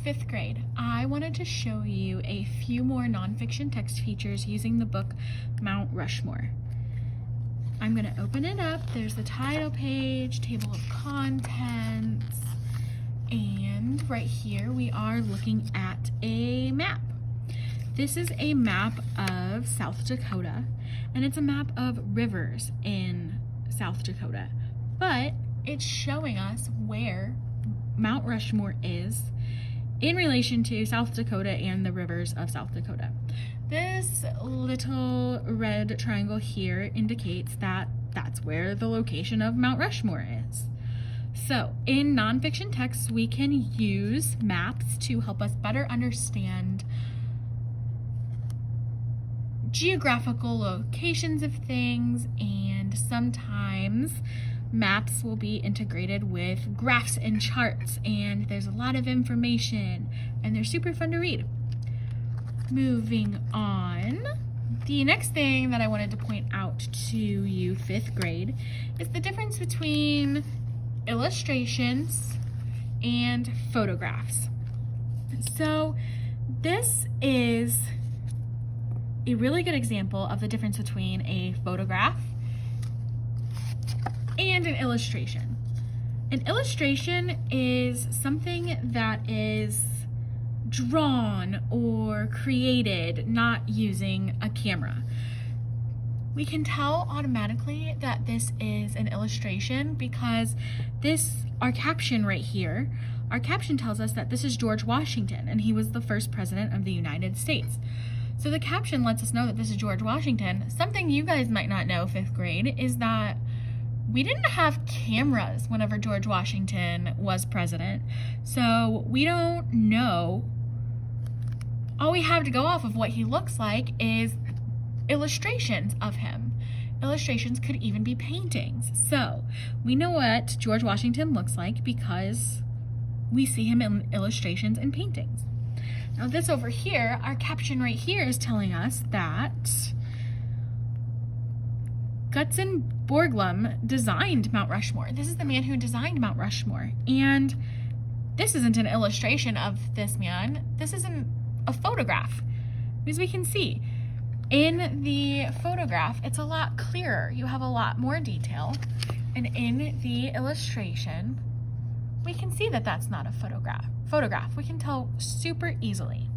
fifth grade, I wanted to show you a few more nonfiction text features using the book Mount Rushmore. I'm going to open it up. There's the title page, table of contents, and right here we are looking at a map. This is a map of South Dakota, and it's a map of rivers in South Dakota, but it's showing us where Mount Rushmore is in relation to South Dakota and the rivers of South Dakota. This little red triangle here indicates that that's where the location of Mount Rushmore is. So in nonfiction texts, we can use maps to help us better understand geographical locations of things, and sometimes maps will be integrated with graphs and charts, and there's a lot of information and they're super fun to read. Moving on, the next thing that I wanted to point out to you, fifth grade, is the difference between illustrations and photographs. So this is a really good example of the difference between a photograph and an illustration. An illustration is something that is drawn or created not using a camera. We can tell automatically that this is an illustration because our caption right here, our caption tells us that this is George Washington and he was the first president of the United States. So the caption lets us know that this is George Washington. Something you guys might not know, fifth grade, is that we didn't have cameras whenever George Washington was president. So we don't know. All we have to go off of what he looks like is illustrations of him. Illustrations could even be paintings. So we know what George Washington looks like because we see him in illustrations and paintings. Now this over here, our caption right here is telling us that Gutzon Borglum designed Mount Rushmore. This is the man who designed Mount Rushmore. And this isn't an illustration of this man. This is a photograph, because we can see in the photograph, it's a lot clearer. You have a lot more detail. And in the illustration, we can see that that's not a photograph. We can tell super easily.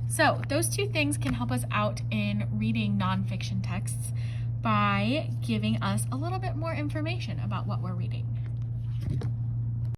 So those two things can help us out in reading nonfiction texts by giving us a little bit more information about what we're reading.